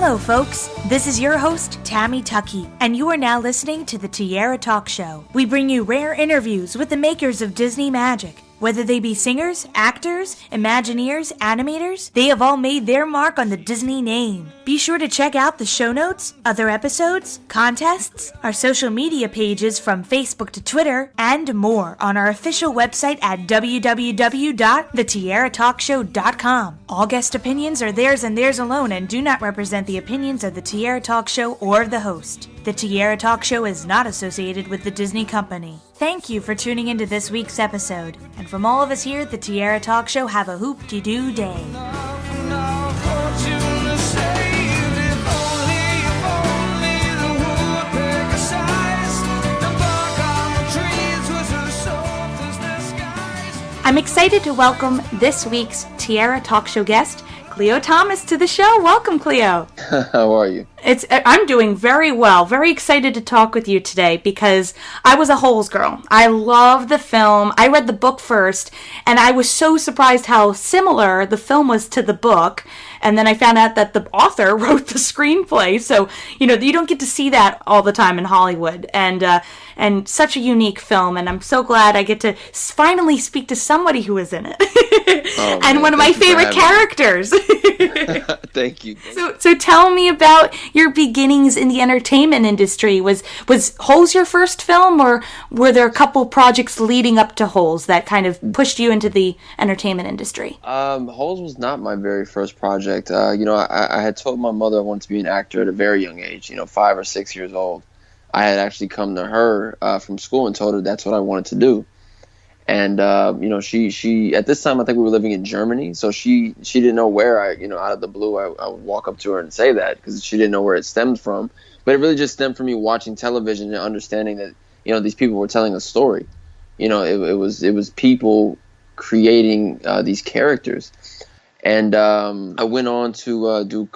Hello, folks. This is your host, Tammy Tuckey, and you are now listening to the Tiara Talk Show. We bring you rare interviews with the makers of Disney Magic. Whether they be singers, actors, Imagineers, animators, they have all made their mark on the Disney name. Be sure to check out the show notes, other episodes, contests, our social media pages from Facebook to Twitter, and more on our official website at www.thetiaratalkshow.com. All guest opinions are theirs and theirs alone and do not represent the opinions of the Tiara Talk Show or the host. The Tiara Talk Show is not associated with the Disney Company. Thank you for tuning into this week's episode. And from all of us here at the Tiara Talk Show, have a hoop-de-doo day. I'm excited to welcome this week's Tiara Talk Show guest, Khleo Thomas, to the show. Welcome, Khleo. How are you? I'm doing very well. Very excited to talk with you today because I was a Holes girl. I love the film. I read the book first, and I was so surprised how similar the film was to the book. And then I found out that the author wrote the screenplay. So, you don't get to see that all the time in Hollywood. And such a unique film. And I'm so glad I get to finally speak to somebody who is in it. Oh, and man, one of my favorite characters. Thank you. So tell me about your beginnings in the entertainment industry. Was Holes your first film, or were there a couple projects leading up to Holes that kind of pushed you into the entertainment industry? Holes was not my very first project. I had told my mother I wanted to be an actor at a very young age, 5 or 6 years old. I had actually come to her from school and told her that's what I wanted to do. And, she at this time, I think we were living in Germany. So she didn't know where out of the blue, I would walk up to her and say that because she didn't know where it stemmed from. But it really just stemmed from me watching television and understanding that, these people were telling a story. It was people creating these characters. And I went on to do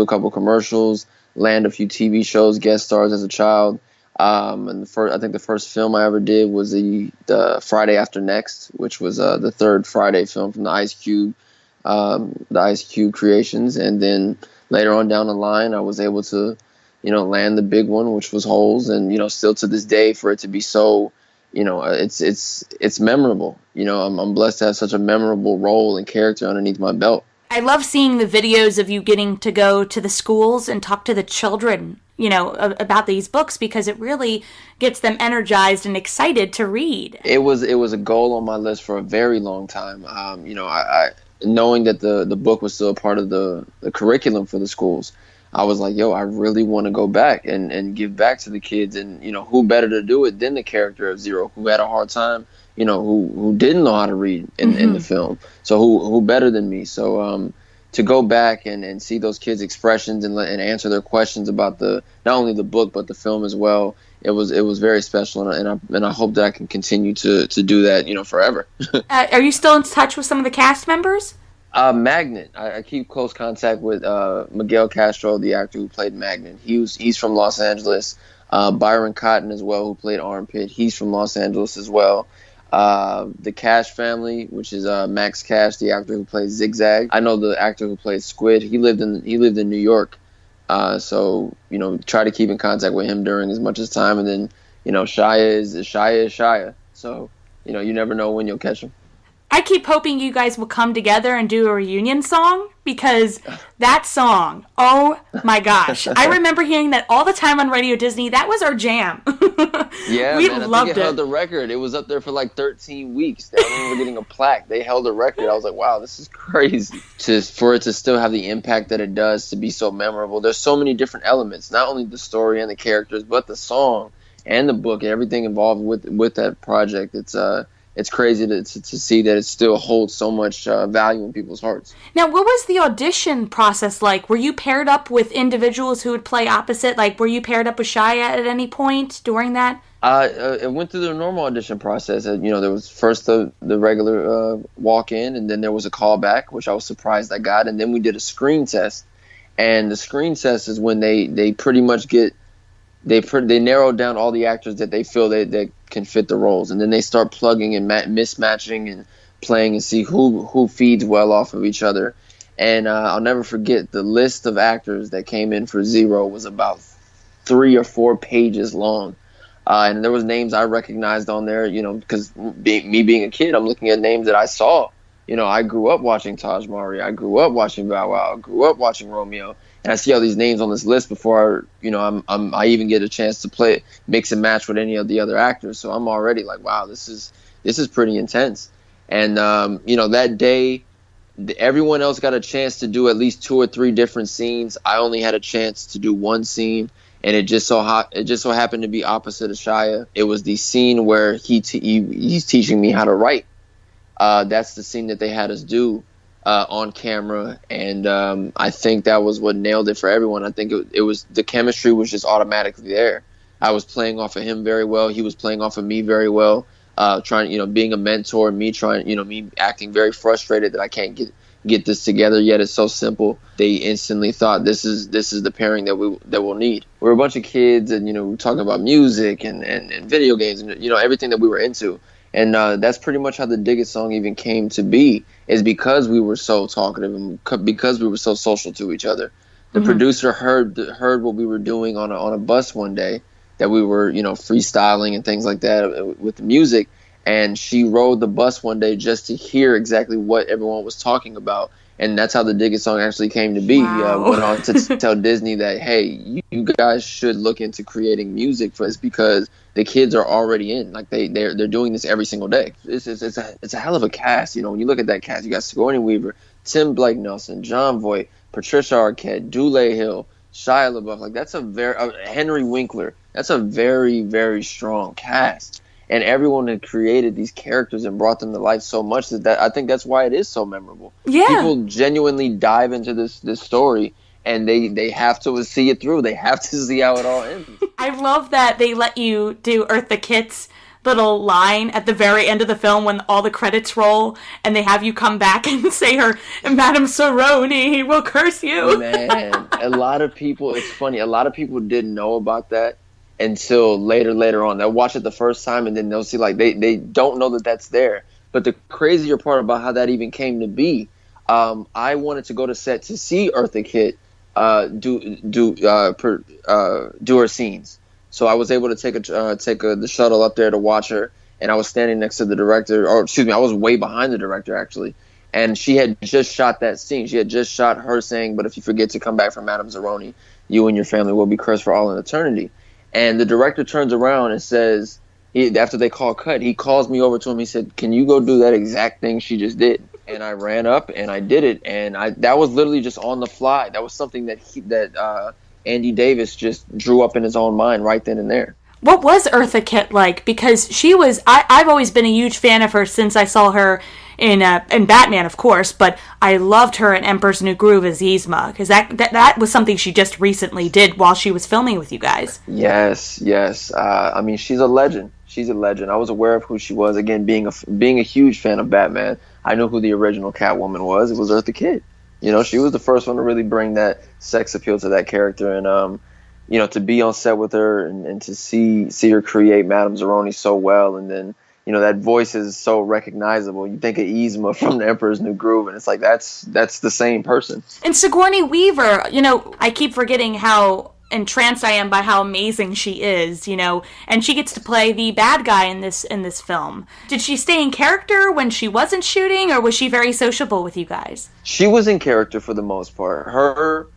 a couple commercials, land a few TV shows, guest stars as a child. And I think the first film I ever did was the Friday After Next, which was the third Friday film from the Ice Cube creations. And then later on down the line, I was able to, land the big one, which was Holes. And, still to this day, for it to be so, it's memorable. I'm blessed to have such a memorable role and character underneath my belt. I love seeing the videos of you getting to go to the schools and talk to the children, about these books, because it really gets them energized and excited to read. It was a goal on my list for a very long time. I knowing that the book was still a part of the curriculum for the schools, I was like, I really want to go back and give back to the kids. And, who better to do it than the character of Zero, who had a hard time, who didn't know how to read in the film. So who better than me? So to go back and see those kids' expressions and answer their questions about not only the book but the film as well, it was very special, and I hope that I can continue to do that forever. Are you still in touch with some of the cast members? Magnet, I keep close contact with Miguel Castro, the actor who played Magnet. He's from Los Angeles. Byron Cotton as well, who played Armpit. He's from Los Angeles as well. The Cash family, which is Max Cash, the actor who plays Zigzag. I know the actor who plays Squid. He lived in New York, so try to keep in contact with him during as much as time. And then Shia is Shia. So you never know when you'll catch him. I keep hoping you guys will come together and do a reunion song, because that song, oh my gosh. I remember hearing that all the time on Radio Disney. That was our jam. Yeah, we man, loved I think it held the record. It was up there for like 13 weeks. I remember getting a plaque. They held a record. I was like, wow, this is crazy. For it to still have the impact that it does, to be so memorable. There's so many different elements, not only the story and the characters, but the song and the book and everything involved with that project. It's crazy to see that it still holds so much value in people's hearts. Now, what was the audition process like? Were you paired up with individuals who would play opposite? Like, were you paired up with Shia at any point during that? It went through the normal audition process. There was first the regular walk-in, and then there was a callback, which I was surprised I got, and then we did a screen test. And the screen test is when they pretty much they narrowed down all the actors that they feel that can fit the roles, and then they start plugging and mismatching and playing and see who feeds well off of each other. And I'll never forget the list of actors that came in for Zero was about 3 or 4 pages long. And there was names I recognized on there, because me being a kid, I'm looking at names that I saw. I grew up watching Taj Mahal. I grew up watching Bow Wow. I grew up watching Romeo. And I see all these names on this list before, I even get a chance to play, mix and match with any of the other actors. So I'm already like, wow, this is pretty intense. And, that day, everyone else got a chance to do at least 2 or 3 different scenes. I only had a chance to do one scene. And it just so happened to be opposite of Shia. It was the scene where he's teaching me how to write. That's the scene that they had us do on camera, and I think that was what nailed it for everyone. I think it was the chemistry was just automatically there. I was playing off of him very well. He was playing off of me very well. Being a mentor, me acting very frustrated that I can't get this together yet. It's so simple. They instantly thought this is the pairing that we'll need. We're a bunch of kids, and we're talking about music and video games and everything that we were into. And that's pretty much how the Dig It song even came to be, is because we were so talkative and because we were so social to each other. The producer heard what we were doing on a bus one day, that we were freestyling and things like that with the music, and she rode the bus one day just to hear exactly what everyone was talking about. And that's how the Dig It song actually came to be. Wow. He went on to tell Disney that, hey, you guys should look into creating music for this, because the kids are already in. Like they're doing this every single day. It's a hell of a cast. When you look at that cast, you got Sigourney Weaver, Tim Blake Nelson, John Voight, Patricia Arquette, Dule Hill, Shia LaBeouf. Like that's a very Henry Winkler. That's a very, very strong cast. And everyone had created these characters and brought them to life so much that I think that's why it is so memorable. Yeah. People genuinely dive into this story, and they have to see it through. They have to see how it all ends. I love that they let you do Eartha Kitt's little line at the very end of the film when all the credits roll, and they have you come back and say her, Madame Saroni will curse you. Man, a lot of people, it's funny, a lot of people didn't know about that until later on. They'll watch it the first time, and then they'll see, like, they don't know that that's there. But the crazier part about how that even came to be, I wanted to go to set to see Eartha Kitt do her scenes. So I was able to take the shuttle up there to watch her, and I was standing next to the director, or excuse me, I was way behind the director actually, and she had just shot that scene. She had just shot her saying, "But if you forget to come back from Madame Zeroni, you and your family will be cursed for all in eternity." And the director turns around and says, after they call cut, he calls me over to him. He said, "Can you go do that exact thing she just did?" And I ran up and I did it, and that was literally just on the fly. That was something that Andy Davis just drew up in his own mind right then and there. What was Eartha Kitt like? Because she was, I've always been a huge fan of her since I saw her in Batman, of course, but I loved her in Emperor's New Groove as Yzma, because that was something she just recently did while she was filming with you guys. Yes. I mean, she's a legend. She's a legend. I was aware of who she was. Again, being a huge fan of Batman, I knew who the original Catwoman was. It was Eartha Kitt. She was the first one to really bring that sex appeal to that character, and to be on set with her and to see her create Madame Zeroni so well, and then that voice is so recognizable. You think of Yzma from The Emperor's New Groove, and it's like that's the same person. And Sigourney Weaver, I keep forgetting how entranced I am by how amazing she is, and she gets to play the bad guy in this film. Did she stay in character when she wasn't shooting, or was she very sociable with you guys? She was in character for the most part. Her,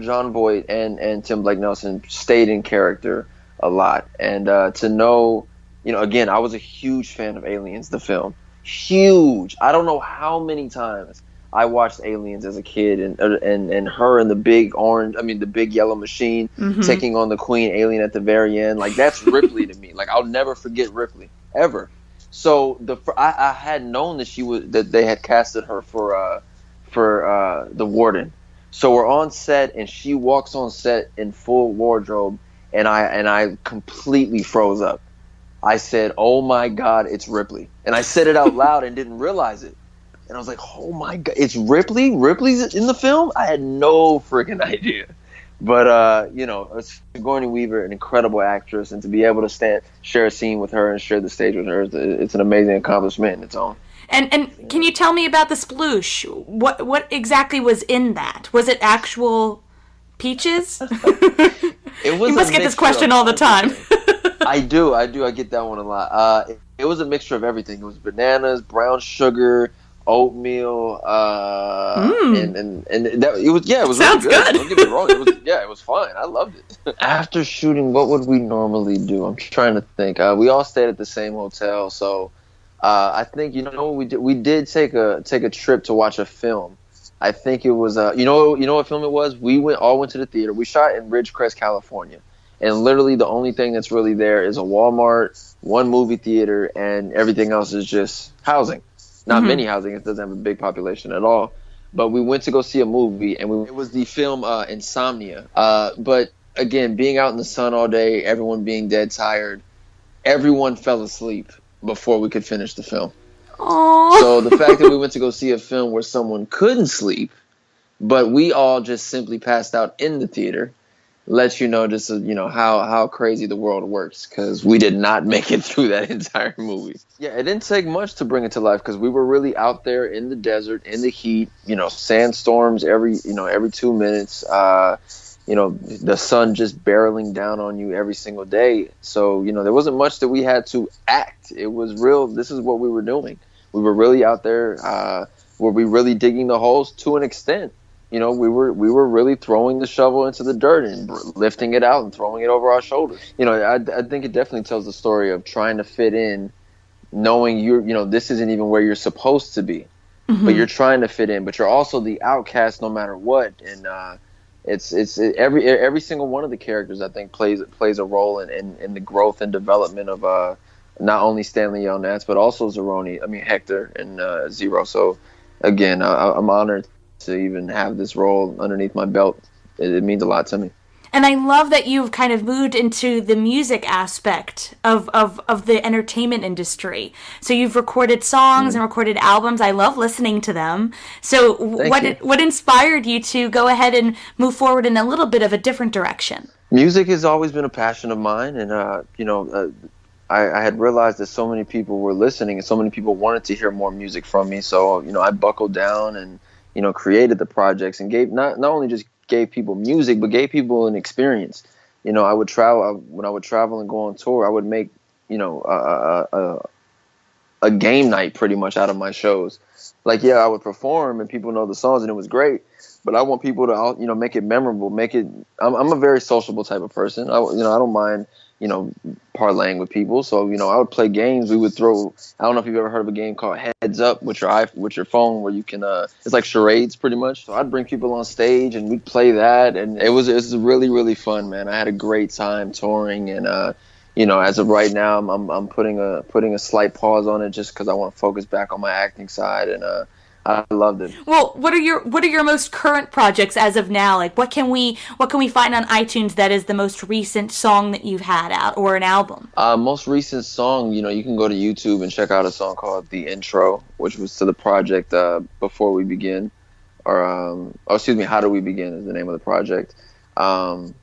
John Voight, and Tim Blake Nelson stayed in character a lot. And to know, again, I was a huge fan of Aliens, the film. Huge. I don't know how many times I watched Aliens as a kid, and her and the big yellow machine taking on the Queen Alien at the very end. Like, that's Ripley to me. Like, I'll never forget Ripley ever. So I had known that they had casted her for the Warden. So we're on set, and she walks on set in full wardrobe, and I completely froze up. I said, "Oh my God, it's Ripley!" And I said it out loud and didn't realize it. And I was like, "Oh my God, it's Ripley! Ripley's in the film?" I had no freaking idea. But Sigourney Weaver, an incredible actress, and to be able to share a scene with her and share the stage with her, it's an amazing accomplishment in its own. And can you tell me about the sploosh? What exactly was in that? Was it actual peaches? It was. You must get this question all the time. I do. I get that one a lot. It was a mixture of everything. It was bananas, brown sugar, oatmeal, and that, it was. Yeah, it was Sounds really good. good. Don't get me wrong. It was fine. I loved it. After shooting, what would we normally do? I'm trying to think. We all stayed at the same hotel, so I think what we did. We did take a trip to watch a film. I think it was you know what film it was. We all went to the theater. We shot in Ridgecrest, California. And literally the only thing that's really there is a Walmart, one movie theater, and everything else is just housing. Not many housing. It doesn't have a big population at all. But we went to go see a movie, and it was the film Insomnia. But again, being out in the sun all day, everyone being dead tired, everyone fell asleep before we could finish the film. Aww. So the fact that we went to go see a film where someone couldn't sleep, but we all just simply passed out in the theater, lets you know just how crazy the world works, because we did not make it through that entire movie. Yeah, it didn't take much to bring it to life, because we were really out there in the desert, in the heat, sandstorms every 2 minutes, the sun just barreling down on you every single day. So there wasn't much that we had to act. It was real. This is what we were doing. We were really out there. Were we really digging the holes? To an extent. We were really throwing the shovel into the dirt and lifting it out and throwing it over our shoulders. I think it definitely tells the story of trying to fit in, knowing this isn't even where you're supposed to be, but you're trying to fit in, but you're also the outcast no matter what. And every single one of the characters, I think, plays a role in the growth and development of not only Stanley Yelnats, but also Hector and Zero. So again, I'm honored to even have this role underneath my belt. It means a lot to me. And I love that you've kind of moved into the music aspect of the entertainment industry. So you've recorded songs and recorded albums. I love listening to them. So what inspired you to go ahead and move forward in a little bit of a different direction? Music has always been a passion of mine, and I had realized that so many people were listening and so many people wanted to hear more music from me. So I buckled down and created the projects and not only just gave people music, but gave people an experience. I would travel when I would travel and go on tour. I would make a game night pretty much out of my shows. I would perform and people know the songs and it was great, but I want people to make it memorable. I'm a very sociable type of person. I don't mind parlaying with people. So I would play games. We would throw. I don't know if you've ever heard of a game called Heads Up with your phone, where you can. It's like charades, pretty much. So I'd bring people on stage and we'd play that, and it was really, really fun, man. I had a great time touring, and as of right now, I'm putting a slight pause on it just because I want to focus back on my acting side, and I loved it. Well, what are your most current projects as of now? Like, what can we find on iTunes that is the most recent song that you've had out, or an album? Most recent song, you can go to YouTube and check out a song called The Intro, which was to the project Before We Begin, or How Do We Begin is the name of the project. The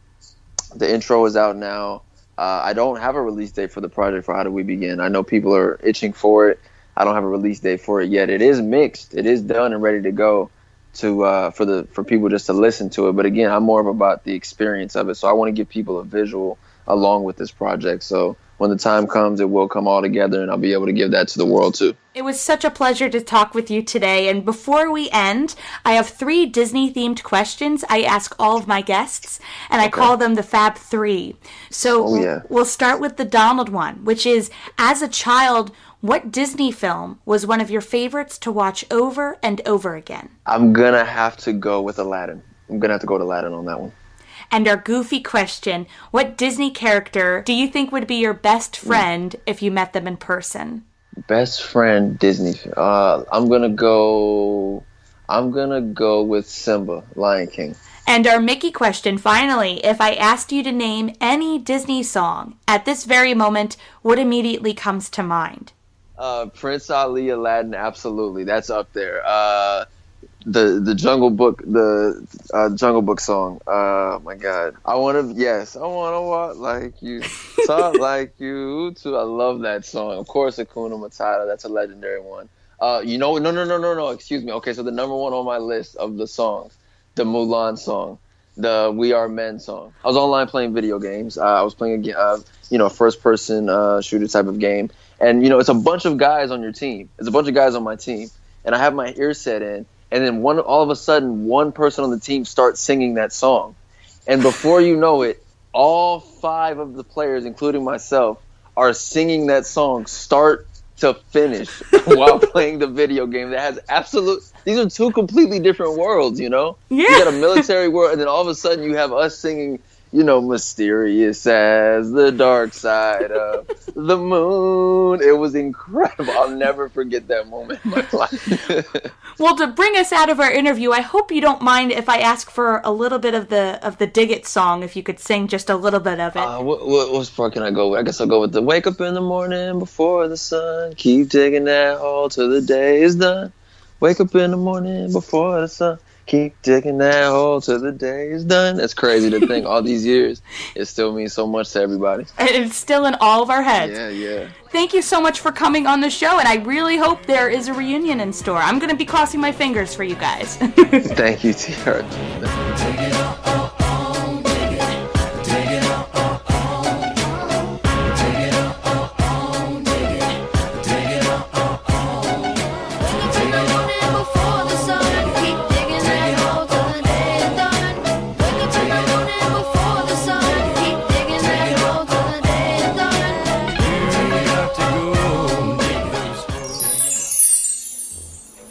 Intro is out now. I don't have a release date for the project for How Do We Begin. I know people are itching for it. I don't have a release date for it yet. It is mixed. It is done and ready to go for people just to listen to it. But again, I'm more about the experience of it. So I want to give people a visual along with this project. So when the time comes, it will come all together and I'll be able to give that to the world too. It was such a pleasure to talk with you today. And before we end, I have 3 Disney-themed questions I ask all of my guests, and I call them the Fab 3. So We'll start with the Donald one, which is, as a child, what Disney film was one of your favorites to watch over and over again? I'm going to have to go with Aladdin. I'm going to have to go with Aladdin on that one. And our goofy question, what Disney character do you think would be your best friend if you met them in person? Best friend Disney. I'm gonna go with Simba, Lion King. And our Mickey question, finally, if I asked you to name any Disney song at this very moment, what immediately comes to mind? Prince Ali, Aladdin, absolutely. That's up there. the Jungle Book, the Jungle Book song. Oh my God, I want to walk like you, talk like you too. I love that song. Of course, Hakuna Matata. That's a legendary one. No. Excuse me. Okay, so the number one on my list of the songs, the Mulan song, the We Are Men song. I was online playing video games. I was playing a first-person shooter type of game, and it's a bunch of guys on your team. It's a bunch of guys on my team, and I have my ear set in, and then all of a sudden, one person on the team starts singing that song, and before you know it, all 5 of the players, including myself, are singing that song start to finish while playing the video game that has these are 2 completely different worlds, Yeah. You got a military world, and then all of a sudden you have us singing, mysterious as the dark side of the moon. It was incredible. I'll never forget that moment in my life. Well, to bring us out of our interview, I hope you don't mind if I ask for a little bit of the Dig It song, if you could sing just a little bit of it. What part can I go with? I guess I'll go with the wake up in the morning before the sun, keep digging that hole till the day is done. Wake up in the morning before the sun, keep digging that hole till the day is done. That's crazy to think all these years. It still means so much to everybody. It's still in all of our heads. Yeah. Thank you so much for coming on the show, and I really hope there is a reunion in store. I'm going to be crossing my fingers for you guys. Thank you, Tiara.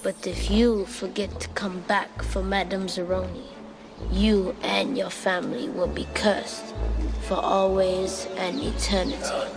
But if you forget to come back for Madame Zeroni, you and your family will be cursed for always and eternity.